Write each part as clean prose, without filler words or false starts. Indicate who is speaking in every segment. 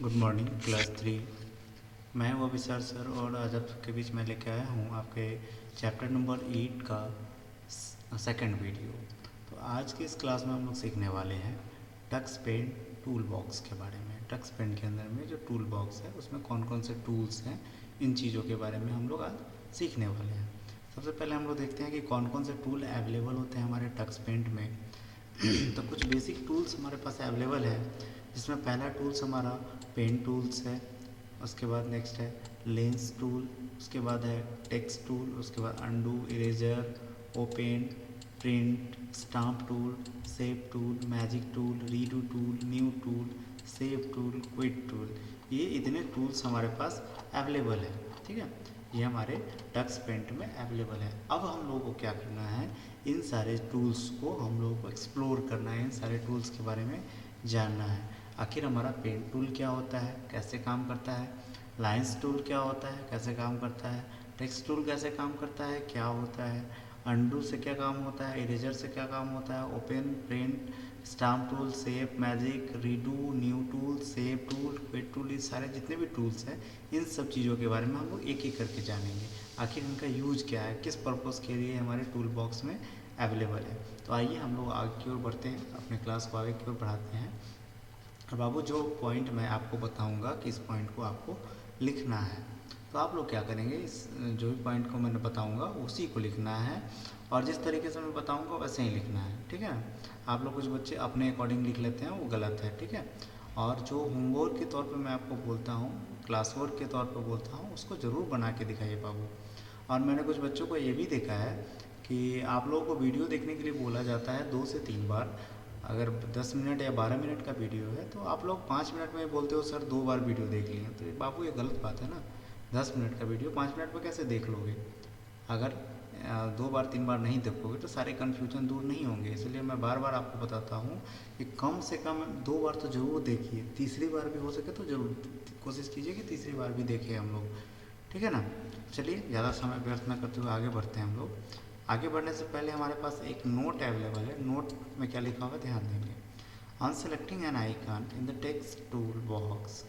Speaker 1: Good morning class 3। मैं हूँ अभिसार sir और आज आपके बीच में लेके आया हूँ आपके चैप्टर नंबर 8 का सेकंड वीडियो। तो आज की इस क्लास में हम लोग सीखने वाले हैं टक्स पेंट टूल बॉक्स के बारे में। टक्स पेंट के अंदर में जो टूल बॉक्स है उसमें कौन कौन से टूल्स हैं, इन चीज़ों के बारे में हम लोग आज सीखने वाले हैं। सबसे पहले हम लोग देखते हैं कि कौन कौन से टूल अवेलेबल होते हैं हमारे टक्स पेंट में। तो कुछ बेसिक टूल्स हमारे पास अवेलेबल है, जिसमें पहला टूल्स हमारा पेन टूल्स है। उसके बाद नेक्स्ट है लेंस टूल, उसके बाद है टेक्स्ट टूल, उसके बाद undo, eraser, open, print, stamp tool, save tool, magic tool, redo tool, new tool, save tool, quit tool. ये इतने टूल्स हमारे पास अवेलेबल है। ठीक है, ये हमारे टक्स पेंट में अवेलेबल है। अब हम लोगों को क्या करना है, इन सारे टूल्स को हम लोगों को एक्सप्लोर करना है, इन सारे टूल्स के बारे में जानना है। आखिर हमारा पेन टूल क्या होता है, कैसे काम करता है, लाइंस टूल क्या होता है, कैसे काम करता है, टेक्स्ट टूल कैसे काम करता है, क्या होता है, अंडू से क्या काम होता है, इरेजर से क्या काम होता है, open, print, stamp tool, save, magic, redo, new tool, save tool, quit tool, ये सारे जितने भी टूल्स हैं इन सब चीज़ों के बारे में हम लोग एक एक करके जानेंगे। आखिर इनका यूज क्या है, किस पर्पज़ के लिए हमारे टूल बॉक्स में अवेलेबल है। तो आइए हम लोग आगे की ओर बढ़ते हैं, अपने क्लास को आगे की ओर बढ़ाते हैं। और बाबू जो पॉइंट मैं आपको बताऊंगा कि इस पॉइंट को आपको लिखना है, तो आप लोग क्या करेंगे, इस जो भी पॉइंट को मैंने बताऊंगा उसी को लिखना है और जिस तरीके से मैं बताऊंगा वैसे ही लिखना है। ठीक है, आप लोग कुछ बच्चे अपने अकॉर्डिंग लिख लेते हैं, वो गलत है। ठीक है, और जो होमवर्क के तौर पे मैं आपको बोलता हूँ, क्लास वर्क के तौर पे बोलता हूँ, उसको ज़रूर बना के दिखाइए बाबू। और मैंने कुछ बच्चों को ये भी देखा है कि आप लोगों को वीडियो देखने के लिए बोला जाता है 2 से 3 बार। अगर 10 मिनट या 12 मिनट का वीडियो है तो आप लोग 5 मिनट में बोलते हो सर 2 बार वीडियो देख लिए। तो ये बाबू ये गलत बात है ना। 10 मिनट का वीडियो 5 मिनट में कैसे देख लोगे? अगर 2 बार 3 बार नहीं देखोगे तो सारे कन्फ्यूजन दूर नहीं होंगे। इसलिए मैं बार बार आपको बताता हूँ कि कम से कम 2 बार तो ज़रूर देखिए, तीसरी बार भी हो सके तो ज़रूर कोशिश कीजिए कि तीसरी बार भी देखें हम लोग। ठीक है ना। चलिए ज़्यादा समय व्यर्थ न करते हुए आगे बढ़ते हैं हम लोग। आगे बढ़ने से पहले हमारे पास एक नोट अवेलेबल है। नोट में क्या लिखा हुआ है ध्यान देंगे। On selecting an icon in the text toolbox,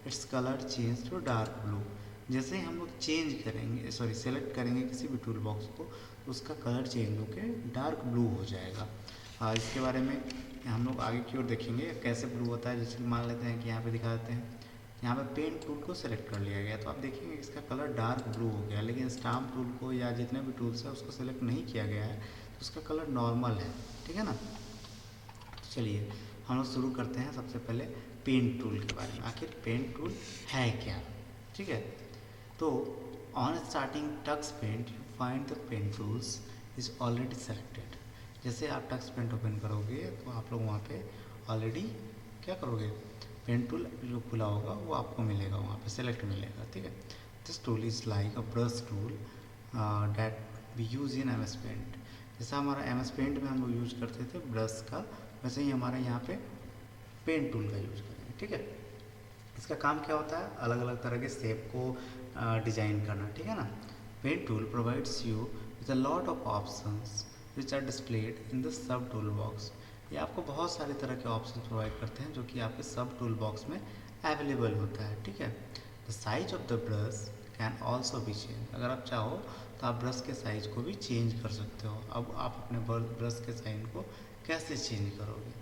Speaker 1: its color change to dark blue। जैसे ही हम लोग चेंज करेंगे, सॉरी सेलेक्ट करेंगे किसी भी टूल बॉक्स को, तो उसका कलर चेंज होकर डार्क ब्लू हो जाएगा। इसके बारे में हम लोग आगे की ओर देखेंगे कैसे ब्लू होता है। जैसे मान लेते हैं कि यहाँ पे दिखा देते हैं, यहाँ पे पेन टूल को सेलेक्ट कर लिया गया, तो आप देखेंगे इसका कलर डार्क ब्लू हो गया। लेकिन स्टाम्प टूल को या जितने भी टूल्स है उसको सेलेक्ट नहीं किया गया है, तो उसका कलर नॉर्मल है। ठीक है ना। चलिए हम लोग शुरू करते हैं सबसे पहले पेन टूल के बारे में। आखिर पेन टूल है क्या? ठीक है, तो on starting Tux Paint you find the pen tools is already selected. जैसे आप टक्स पेंट ओपन करोगे तो आप लोग वहाँ पे ऑलरेडी क्या करोगे, पेन टूल जो खुला होगा वो आपको मिलेगा, वहाँ पे सेलेक्ट मिलेगा। ठीक है, this tool is like a brush tool that we use in M S Paint. जैसा हमारा एम एस पेंट में हम लोग यूज करते थे ब्रश का, वैसे ही हमारे यहाँ पे पेन टूल का यूज करेंगे। ठीक है, इसका काम क्या होता है, अलग अलग तरह के शेप को डिजाइन करना। ठीक है ना। Pen tool provides you with a lot of options which are displayed in the sub tool box. ये आपको बहुत सारे तरह के ऑप्शन प्रोवाइड करते हैं जो कि आपके सब टूल बॉक्स में अवेलेबल होता है। ठीक है, the size of the brush can also be change. अगर आप चाहो तो आप ब्रश के साइज को भी चेंज कर सकते हो। अब आप अपने ब्रश के साइज को कैसे चेंज करोगे?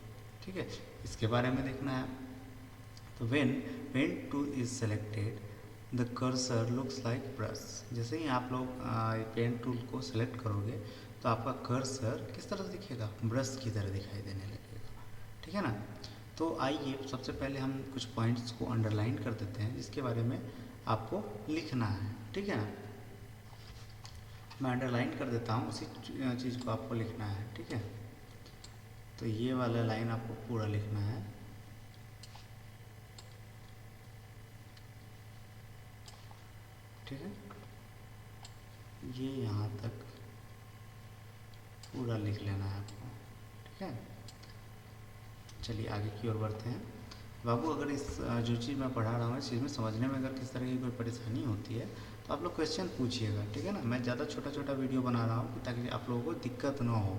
Speaker 1: ठीक है, इसके बारे में देखना है। तो when pen tool is selected the cursor looks like brush. जैसे ही आप लोग पेन टूल को सेलेक्ट करोगे तो आपका कर्सर किस तरह से दिखेगा, ब्रश की तरह दिखाई देने लगेगा। ठीक है ना। तो आइए सबसे पहले हम कुछ पॉइंट्स को अंडरलाइन कर देते हैं जिसके बारे में आपको लिखना है। ठीक है ना, मैं अंडरलाइन कर देता हूँ, उसी चीज़ को आपको लिखना है। ठीक है, तो ये वाला लाइन आपको पूरा लिखना है। ठीक है, ये यहाँ तक पूरा लिख लेना है आपको। ठीक है, चलिए आगे की ओर बढ़ते हैं। बाबू अगर इस जो चीज़ मैं पढ़ा रहा हूँ इस चीज़ में समझने में अगर किस तरह की कोई परेशानी होती है तो आप लोग क्वेश्चन पूछिएगा। ठीक है ना, मैं ज़्यादा छोटा छोटा वीडियो बना रहा हूँ ताकि आप लोगों को दिक्कत ना हो।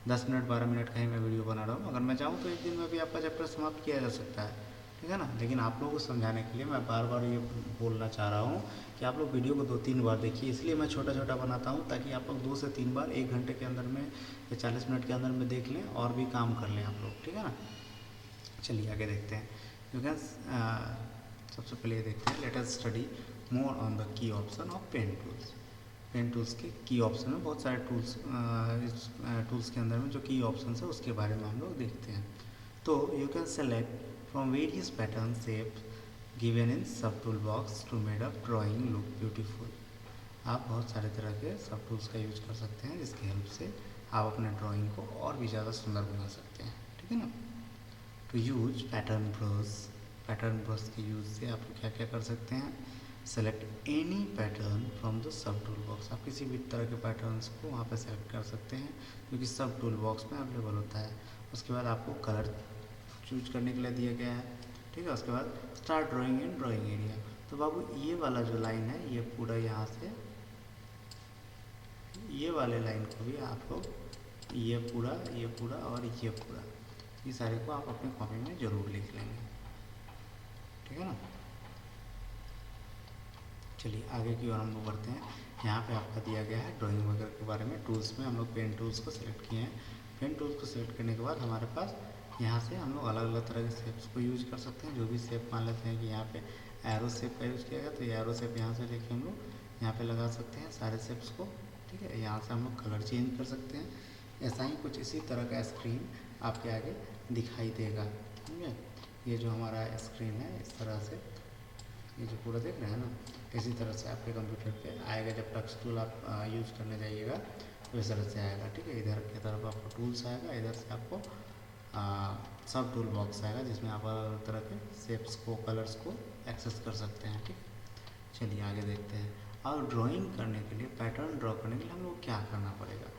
Speaker 1: 10 मिनट 12 मिनट का ही मैं वीडियो बना रहा हूँ। अगर मैं चाहूँ तो एक दिन में भी आपका चैप्टर समाप्त किया जा सकता है। ठीक है ना। लेकिन आप लोगों को समझाने के लिए मैं बार बार ये बोलना चाह रहा हूँ कि आप लोग वीडियो को 2-3 बार देखिए, इसलिए मैं छोटा छोटा बनाता हूँ ताकि आप लोग 2 से 3 बार 1 घंटे के अंदर में या 40 मिनट के अंदर में देख लें और भी काम कर लें आप लोग, ठीक है ना। चलिए आगे देखते हैं। यू कैन सबसे पहले देखते हैं, let us study more on the key option of pen tools. Pen tools के की ऑप्शन में बहुत सारे टूल्स, इस टूल्स के अंदर में जो की ऑप्शन है उसके बारे में हम लोग देखते हैं। तो you can select from various pattern shapes given in sub tool box to made up drawing look beautiful. आप बहुत सारे तरह के सब टूल्स का यूज कर सकते हैं जिसकी हेल्प से आप अपने ड्राइंग को और भी ज़्यादा सुंदर बना सकते हैं, ठीक है ना। टू यूज पैटर्न ब्रश के यूज से आप क्या क्या कर सकते हैं, select any pattern from the sub tool box. आप किसी भी तरह के पैटर्न्स को वहाँ पे सेलेक्ट कर सकते हैं जो कि सब टूल बॉक्स में अवेलेबल होता है। उसके बाद आपको कलर चूज करने के लिए दिया गया है, ठीक है। उसके बाद स्टार्ट ड्राइंग इन ड्राइंग एरिया। तो बाबू ये वाला जो लाइन है ये पूरा यहाँ से ये वाले लाइन को भी आप लोग ये पूरा और ये पूरा, ये सारे को आप अपनी कॉपी में ज़रूर लिख लेंगे, ठीक है ना। चलिए आगे की ओर हम लोग बढ़ते हैं। यहाँ पे आपका दिया गया है ड्राइंग वगैरह के बारे में। टूल्स में हम लोग पेन टूल्स को सिलेक्ट किए हैं। पेन टूल्स को सिलेक्ट करने के बाद हमारे पास यहाँ से हम लोग अलग अलग तरह के शेप्स को यूज कर सकते हैं। जो भी शेप मान लेते हैं कि यहाँ पे एरो शेप का यूज़ किया गया, तो ये एरो शेप यहाँ से लेके हम लोग यहाँ पे लगा सकते हैं सारे शेप्स को, ठीक है। यहाँ से हम लोग कलर चेंज कर सकते हैं। ऐसा ही कुछ इसी तरह का स्क्रीन आपके आगे दिखाई देगा, ठीक है। ये जो हमारा स्क्रीन है इस तरह से, ये जो पूरा देख रहे हैं ना, इसी तरह से आपके कंप्यूटर पे आएगा। जब टच टूल आप यूज़ करने जाइएगा तो इस तरह से आएगा, ठीक है। इधर की तरफ आपको टूल्स आएगा, इधर से आपको सब टूल बॉक्स आएगा जिसमें आप अलग अलग तरह के शेप्स को, कलर्स को एक्सेस कर सकते हैं, ठीक। चलिए आगे देखते हैं। और ड्राइंग करने के लिए, पैटर्न ड्रॉ करने के लिए हम लोग क्या करना पड़ेगा,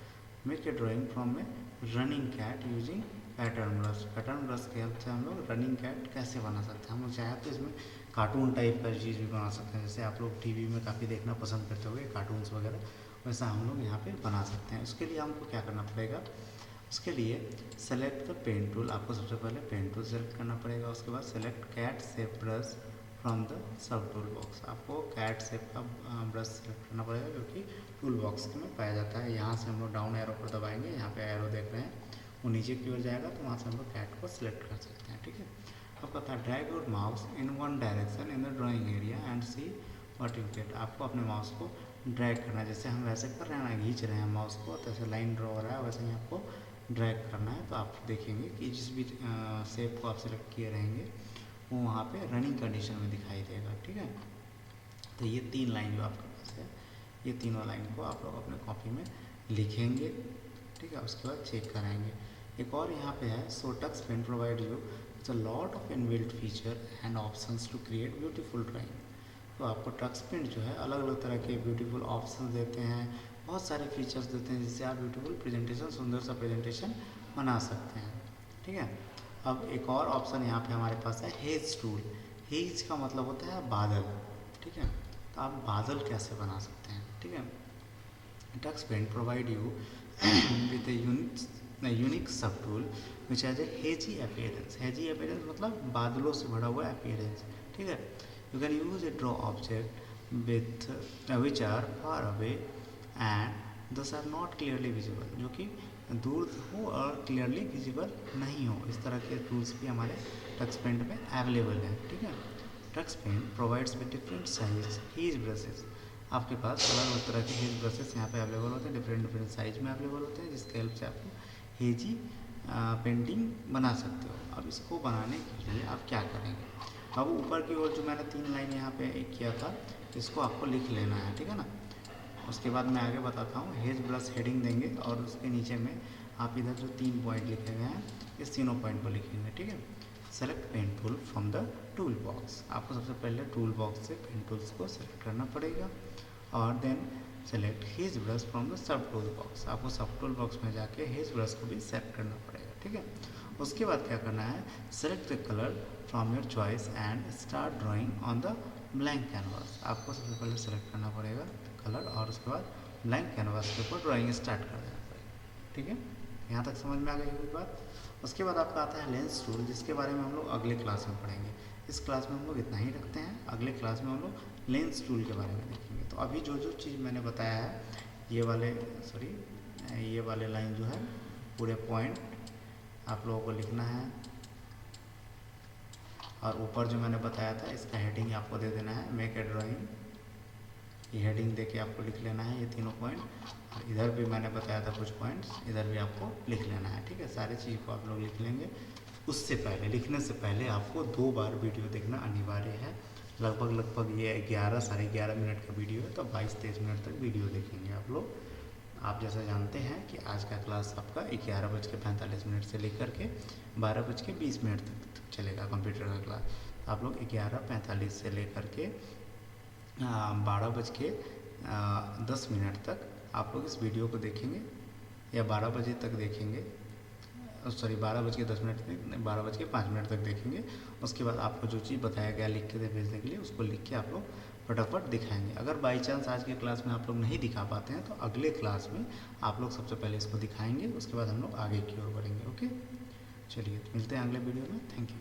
Speaker 1: मेक ए ड्राइंग फ्रॉम में running cat using pattern brush. Pattern brush के हेल्प से हम लोग रनिंग कैट कैसे बना सकते हैं। हम लोग चाहे तो इसमें कार्टून टाइप का चीज़ भी बना सकते हैं, जैसे आप लोग टीवी में काफ़ी देखना पसंद करते होंगे कार्टून्स वगैरह, वैसा हम लोग यहाँ पे बना सकते हैं। उसके लिए हमको क्या करना पड़ेगा, उसके लिए सेलेक्ट द पेन टूल। आपको सबसे पहले पेन टूल सेलेक्ट करना पड़ेगा। उसके बाद select cat shape brush from the sub tool box. आपको कैट शेप का ब्रश सेलेक्ट करना पड़ेगा जो कि टूल बॉक्स में पाया जाता है। यहाँ से हम लोग डाउन एरो पर दबाएंगे, यहाँ पे एरो देख रहे हैं वो नीचे की ओर जाएगा, तो वहाँ से हम लोग कैट को सिलेक्ट कर सकते हैं, ठीक है। अब कहता है drag your mouse in one direction in the drawing area and see what you get. आपको अपने माउस को ड्रैग करना है, जैसे हम वैसे कर रहे हैं ना, खींच रहे हैं माउस को, तो ऐसे लाइन ड्रॉ हो रहा है, वैसे ही आपको ड्रैग करना है। तो आप देखेंगे कि जिस भी शेप को आप सिलेक्ट किए रहेंगे वो वहाँ पे रनिंग कंडीशन में दिखाई देगा, ठीक है। तो ये 3 लाइन जो आपके पास है, ये तीनों लाइन को आप लोग अपने कॉपी में लिखेंगे, ठीक है। उसके बाद चेक कराएंगे। एक और यहाँ पे है, so Tux pen provide you its a lot of inbuilt feature and options to create beautiful drawing. तो आपको टक्स पेंट जो है अलग अलग तरह के ब्यूटीफुल ऑप्शन देते हैं, बहुत सारे फीचर्स देते हैं जिससे आप ब्यूटीफुल प्रेजेंटेशन, सुंदर सा प्रेजेंटेशन बना सकते हैं, ठीक है। अब एक और ऑप्शन यहाँ पे हमारे पास है हेज टूल। हेज का मतलब होता है बादल, ठीक है। तो आप बादल कैसे बना सकते हैं, ठीक है। Tux paint provide you with a unique sub tool which has a hazy appearance. Hazy appearance मतलब बादलों से भरा हुआ अपीयरेंस, ठीक है। You can use a draw object with which are far away and thus are not clearly visible, जो कि दूर हो और क्लियरली विजिबल नहीं हो। इस तरह के टूल्स भी हमारे टक्स पेंट में अवेलेबल हैं, ठीक है। Tux Paint provides with different size hedge brushes. आपके पास अलग अलग तरह के हेज ब्रशेस यहाँ पे अवेलेबल होते हैं, डिफरेंट साइज में अवेलेबल होते हैं, जिसके हेल्प से आपको हेजी पेंटिंग बना सकते हो। अब इसको बनाने के लिए आप क्या करेंगे, अब ऊपर की ओर जो मैंने 3 लाइन यहाँ पे किया था इसको आपको लिख लेना है, ठीक है ना। उसके बाद मैं आगे बताता हूँ। हेज ब्रश हेडिंग देंगे और उसके नीचे में आप इधर जो 3 पॉइंट लिखे गए हैं इस तीनों पॉइंट को लिखेंगे, ठीक है। Select pen tool from the tool box. आपको सबसे पहले टूल बॉक्स से पेन टूल्स को सेलेक्ट करना पड़ेगा और then select hedge brush from the sub tool box. आपको सब टूल बॉक्स में जाके हेज ब्रश को भी सेलेक्ट करना पड़ेगा, ठीक है। उसके बाद क्या करना है, select the colour from your choice and start drawing on the blank canvas. आपको सबसे पहले सेलेक्ट करना पड़ेगा कलर और उसके बाद ब्लैंक कैनवास के ऊपर ड्राइंग स्टार्ट कर देना पड़ेगा, ठीक है। यहाँ तक समझ में आ गई होगी बात। उसके बाद आपका आता है लेंस टूल, जिसके बारे में हम लोग अगले क्लास में पढ़ेंगे। इस क्लास में हम लोग इतना ही रखते हैं। अगले क्लास में हम लोग लेंस टूल के बारे में देखेंगे। तो अभी जो जो चीज़ मैंने बताया है, ये वाले लाइन जो है पूरे पॉइंट आप लोगों को लिखना है, और ऊपर जो मैंने बताया था इसका हेडिंग आपको दे देना है, मेक ए ड्राइंग। ये हेडिंग दे के आपको लिख लेना है ये तीनों पॉइंट। और इधर भी मैंने बताया था कुछ पॉइंट्स, इधर भी आपको लिख लेना है। ठीक है, सारी चीज़ को आप लोग लिख लेंगे। उससे पहले, लिखने से पहले आपको 2 बार वीडियो देखना अनिवार्य है। लगभग ये 11 साढ़े 11 मिनट का वीडियो है, तो 22-23 मिनट तक वीडियो देखेंगे आप लोग। आप जैसा जानते हैं कि आज का क्लास आपका 11:45 से लेकर के 12:20 तक चलेगा कंप्यूटर का क्लास। आप लोग 11:45 से लेकर के 12:10 तक आप लोग इस वीडियो को देखेंगे, या 12 बजे तक देखेंगे, सॉरी 12:10 तक, 12:05 तक देखेंगे। उसके बाद आपको जो चीज़ बताया गया लिख के भेजने के लिए, उसको लिख के आप लोग फटाफट दिखाएंगे। अगर बाई चांस आज के क्लास में आप लोग नहीं दिखा पाते हैं, तो अगले क्लास में आप लोग सबसे पहले इसको दिखाएंगे, उसके बाद हम लोग आगे की ओर बढ़ेंगे। ओके, चलिए मिलते हैं अगले वीडियो में। Thank you.